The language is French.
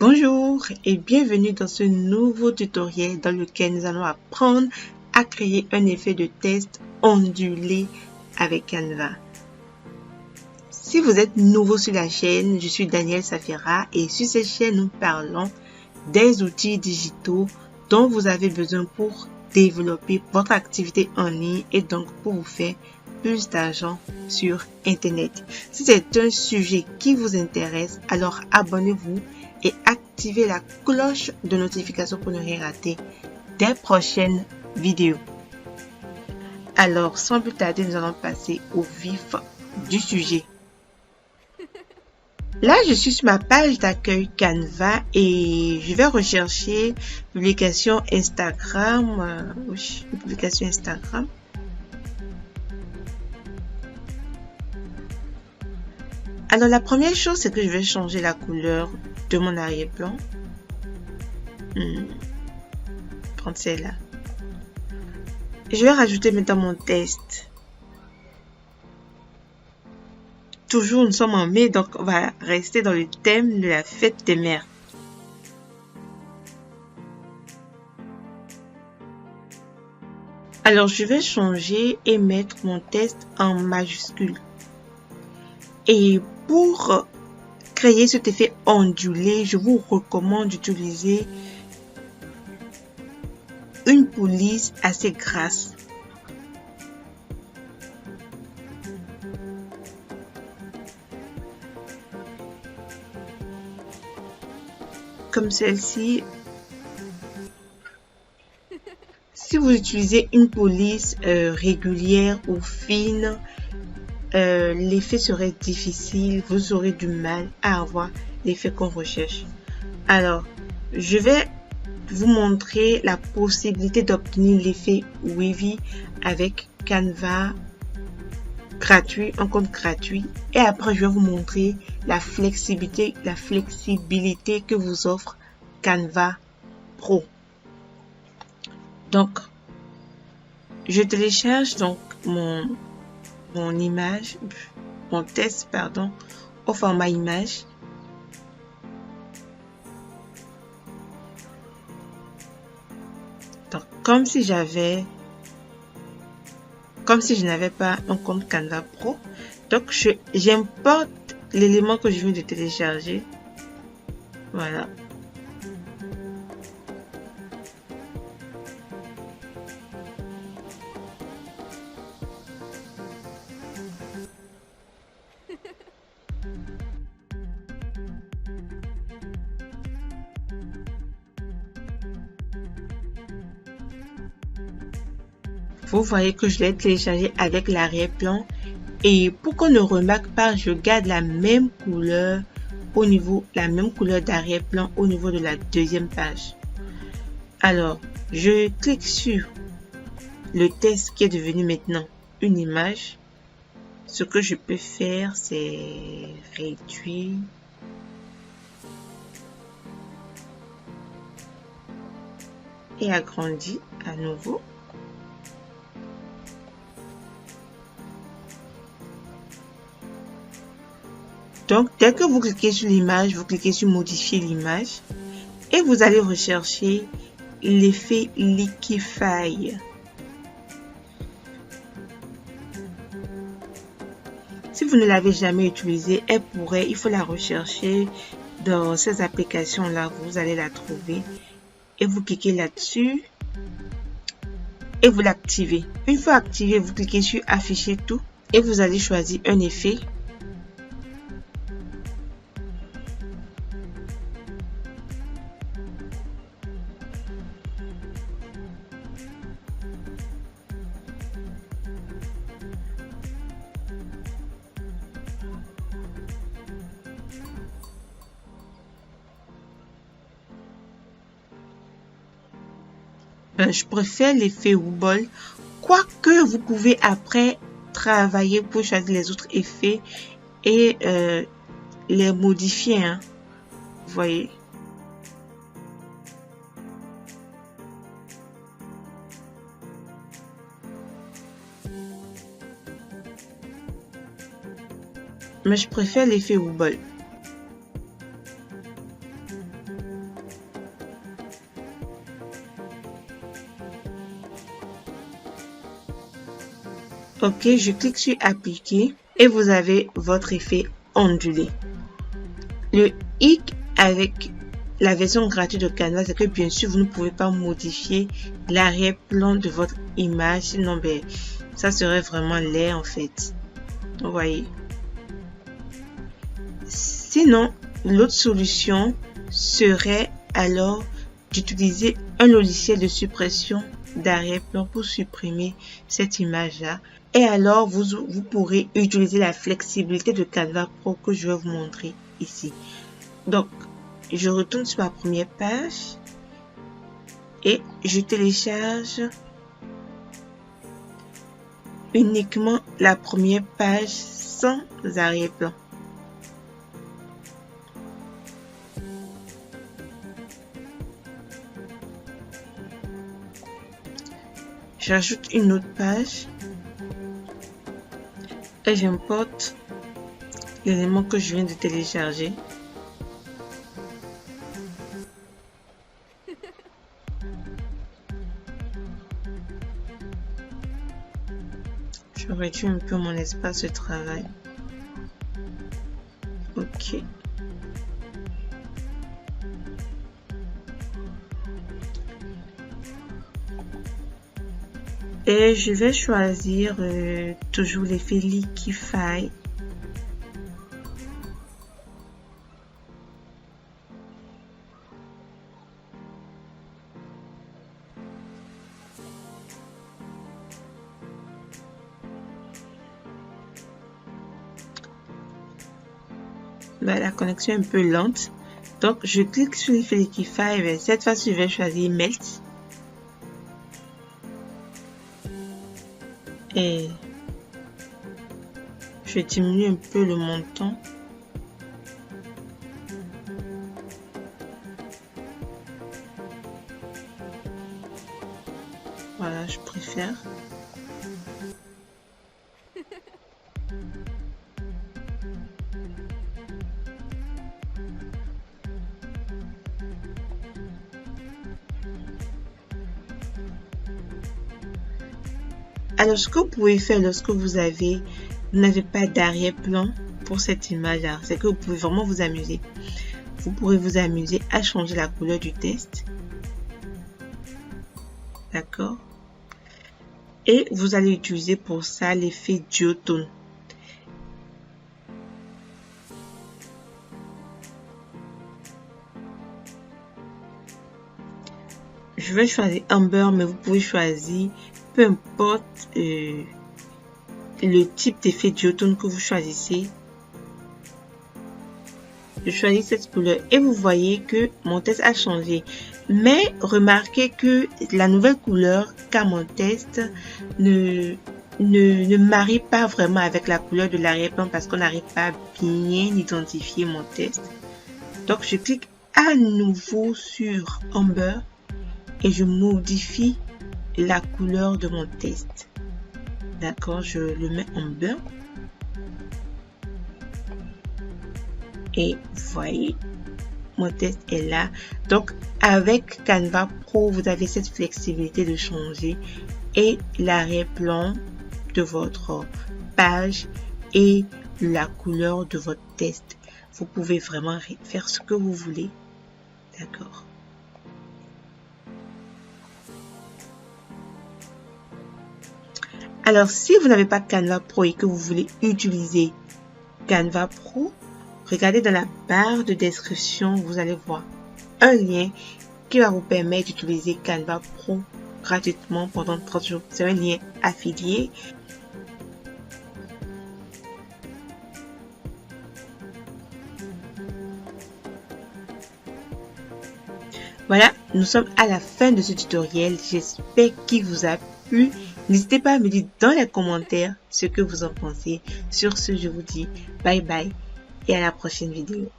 Bonjour et bienvenue dans ce nouveau tutoriel dans lequel nous allons apprendre à créer un effet de test ondulé avec Canva. Si vous êtes nouveau sur la chaîne, je suis Danielle Safira et sur cette chaîne nous parlons des outils digitaux dont vous avez besoin pour développer votre activité en ligne et donc pour vous faire plus d'argent sur Internet. Si c'est un sujet qui vous intéresse, alors abonnez-vous et activez la cloche de notification pour ne rien rater des prochaines vidéos. Alors, sans plus tarder, nous allons passer au vif du sujet. Là, je suis sur ma page d'accueil Canva et je vais rechercher publication Instagram. Publication Instagram. Alors, la première chose, c'est que je vais changer la couleur de mon arrière-plan. Prendre celle-là. Je vais rajouter maintenant mon test. Toujours, nous sommes en mai, donc on va rester dans le thème de la fête des mères. Alors, je vais changer et mettre mon test en majuscule. Et pour créer cet effet ondulé, je vous recommande d'utiliser une police assez grasse. Comme celle-ci. Si vous utilisez une police régulière ou fine, l'effet serait difficile, vous aurez du mal à avoir l'effet qu'on recherche. Alors, je vais vous montrer la possibilité d'obtenir l'effet wavy avec Canva gratuit, un compte gratuit. Et après, je vais vous montrer la flexibilité que vous offre Canva Pro. Donc, je télécharge donc mon test, au format image. Donc, comme si je n'avais pas un compte Canva Pro. Donc, j'importe l'élément que je viens de télécharger. Voilà. Vous voyez que je l'ai téléchargé avec l'arrière-plan et pour qu'on ne remarque pas, je garde la même couleur d'arrière-plan au niveau de la deuxième page. Alors, je clique sur le test qui est devenu maintenant une image. Ce que je peux faire, c'est réduire et agrandir à nouveau. Donc, dès que vous cliquez sur l'image, vous cliquez sur modifier l'image et vous allez rechercher l'effet Liquify. Si vous ne l'avez jamais utilisé, il faut la rechercher dans ces applications-là. Vous allez la trouver et vous cliquez là-dessus et vous l'activez. Une fois activé, vous cliquez sur afficher tout et vous allez choisir un effet. Je préfère l'effet Wobble, quoique vous pouvez après travailler pour choisir les autres effets et les modifier. Vous voyez. Mais je préfère l'effet Wobble. Ok, je clique sur appliquer et vous avez votre effet ondulé. Le hic avec la version gratuite de Canva, c'est que bien sûr, vous ne pouvez pas modifier l'arrière-plan de votre image, sinon ben, ça serait vraiment laid en fait. Vous voyez. Sinon, l'autre solution serait alors d'utiliser un logiciel de suppression d'arrière-plan pour supprimer cette image-là. Et alors, vous pourrez utiliser la flexibilité de Canva Pro que je vais vous montrer ici. Donc, je retourne sur ma première page et je télécharge uniquement la première page sans arrière-plan. J'ajoute une autre page et j'importe l'élément que je viens de télécharger. Je réduis un peu mon espace de travail. Ok. Et je vais choisir toujours l'effet Liquify. Bah, la connexion est un peu lente. Donc, je clique sur l'effet Liquify. Cette fois-ci, je vais choisir Melt. Et je diminue un peu le montant. Voilà, je préfère. Alors, ce que vous pouvez faire lorsque vous n'avez pas d'arrière-plan pour cette image-là, c'est que vous pouvez vraiment vous amuser. Vous pourrez vous amuser à changer la couleur du texte. D'accord? Et vous allez utiliser pour ça l'effet duotone. Je vais choisir Amber, mais vous pouvez choisir peu importe le type d'effet duotone que vous choisissez. Je choisis cette couleur et vous voyez que mon test a changé. Mais remarquez que la nouvelle couleur qu'a mon test ne marie pas vraiment avec la couleur de l'arrière-plan parce qu'on n'arrive pas à bien identifier mon test. Donc je clique à nouveau sur Amber et je modifie la couleur de mon test. D'accord, je le mets en blanc. Et vous voyez, mon test est là. Donc, avec Canva Pro, vous avez cette flexibilité de changer et l'arrière-plan de votre page et la couleur de votre test. Vous pouvez vraiment faire ce que vous voulez. D'accord. Alors, si vous n'avez pas Canva Pro et que vous voulez utiliser Canva Pro, regardez dans la barre de description, vous allez voir un lien qui va vous permettre d'utiliser Canva Pro gratuitement pendant 30 jours. C'est un lien affilié. Voilà, nous sommes à la fin de ce tutoriel. J'espère qu'il vous a plu. N'hésitez pas à me dire dans les commentaires ce que vous en pensez. Sur ce, je vous dis bye bye et à la prochaine vidéo.